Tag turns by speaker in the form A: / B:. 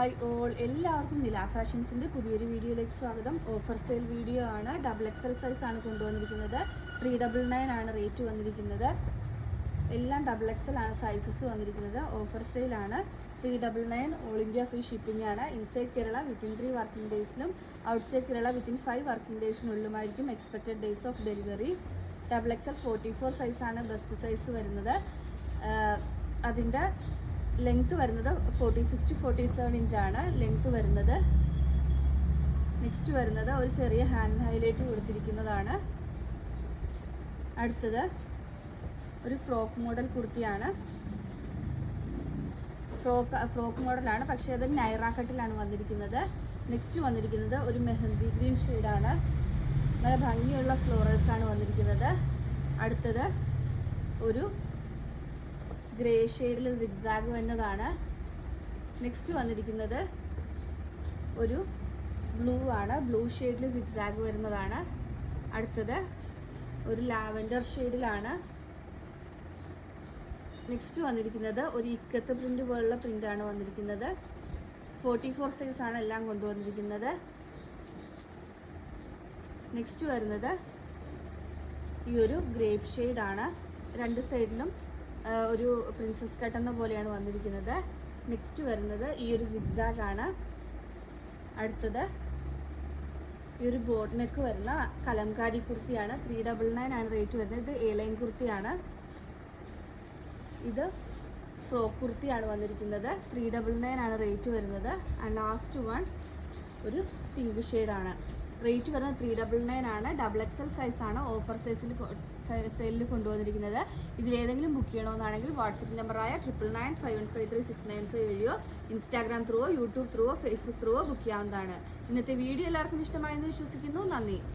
A: Hi all, എല്ലാവർക്കും നില ഫാഷൻസിൻ്റെ പുതിയൊരു വീഡിയോയിലേക്ക് സ്വാഗതം. ഓഫർ സെയിൽ വീഡിയോ ആണ്. XXL സൈസ് ആണ് കൊണ്ടുവന്നിരിക്കുന്നത്. 399 ആണ് റേറ്റ് വന്നിരിക്കുന്നത്. എല്ലാം XXL ആണ് സൈസസ് വന്നിരിക്കുന്നത്. ഓഫർ സെയിലാണ്. 399 ഓൾ ഇന്ത്യ ഫ്രീ ഷിപ്പിംഗ് ആണ്. ഇൻസൈഡ് കേരള വിത്തിൻ 3 വർക്കിംഗ് ഡേയ്സിലും ഔട്ട്സൈഡ് കേരള വിത്തിൻ 5 വർക്കിംഗ് ഡേയ്സിനുള്ളുമായിരിക്കും expected days of delivery. XXL 44 സൈസാണ് ബെസ്റ്റ് സൈസ് വരുന്നത്. അതിൻ്റെ ലെങ്ത് വരുന്നത് 40-60-47 ഇഞ്ചാണ് ലെങ്ത് വരുന്നത്. നെക്സ്റ്റ് വരുന്നത് ഒരു ചെറിയ ഹാൻഡ് ഹൈലൈറ്റ് കൊടുത്തിരിക്കുന്നതാണ്. അടുത്തത് ഒരു ഫ്രോക്ക് മോഡൽ കുർത്തിയാണ്. ഫ്രോക്ക് മോഡലാണ്, പക്ഷേ അത് നൈറ കട്ടിലാണ് വന്നിരിക്കുന്നത്. നെക്സ്റ്റ് വന്നിരിക്കുന്നത് ഒരു മെഹന്തി ഗ്രീൻ ഷെയ്ഡാണ്. നല്ല ഭംഗിയുള്ള ഫ്ലോറൽസാണ് വന്നിരിക്കുന്നത്. അടുത്തത് ഒരു ഗ്രേ ഷെയ്ഡിൽ സിഗ്സാഗ് വരുന്നതാണ്. നെക്സ്റ്റ് വന്നിരിക്കുന്നത് ഒരു ബ്ലൂ ആണ്. ബ്ലൂ ഷെയ്ഡിൽ സിഗ്സാഗ് വരുന്നതാണ്. അടുത്തത് ഒരു ലാവൻഡർ ഷെയ്ഡിലാണ്. നെക്സ്റ്റ് വന്നിരിക്കുന്നത് ഒരു ഇക്കത്ത് പ്രിൻ്റ് പോലുള്ള പ്രിൻ്റാണ് വന്നിരിക്കുന്നത്. 44 സൈസാണ് എല്ലാം കൊണ്ടുവന്നിരിക്കുന്നത്. നെക്സ്റ്റ് വരുന്നത് ഈ ഒരു ഗ്രേപ്പ് ഷെയ്ഡാണ്. രണ്ട് സൈഡിലും ഒരു പ്രിൻസസ് കട്ട് എന്ന പോലെയാണ് വന്നിരിക്കുന്നത്. നെക്സ്റ്റ് വരുന്നത് ഈ ഒരു സിഗ്സാഗ് ആണ്. അടുത്തത് ഈ ഒരു ബോട്ട് നെക്ക് വരുന്ന കലംകാരി കുർത്തിയാണ്. 399 ആണ് റേറ്റ് വരുന്നത്. ഇത് എ ലൈൻ കുർത്തിയാണ്. ഇത് ഫ്രോക്ക് കുർത്തിയാണ് വന്നിരിക്കുന്നത്. 399 ആണ് റേറ്റ് വരുന്നത്. ആൻഡ് ലാസ്റ്റ് വൺ ഒരു പിങ്ക് ഷെയ്ഡാണ്. റേറ്റ് വരുന്നത് 399 ആണ്. XXL സൈസാണ് ഓഫർ സെയിലിൽ കൊണ്ടുവന്നിരിക്കുന്നത്. ഇതിലേതെങ്കിലും ബുക്ക് ചെയ്യണമെന്നാണെങ്കിൽ വാട്സപ്പ് നമ്പറായ 9995153695 വഴിയോ ഇൻസ്റ്റാഗ്രാം ത്രൂവോ യൂട്യൂബ് ത്രൂവോ ഫേസ്ബുക്ക് ത്രൂവോ ബുക്ക് ചെയ്യാവുന്നതാണ്. ഇന്നത്തെ വീഡിയോ എല്ലാവർക്കും ഇഷ്ടമായെന്ന് വിശ്വസിക്കുന്നു. നന്ദി.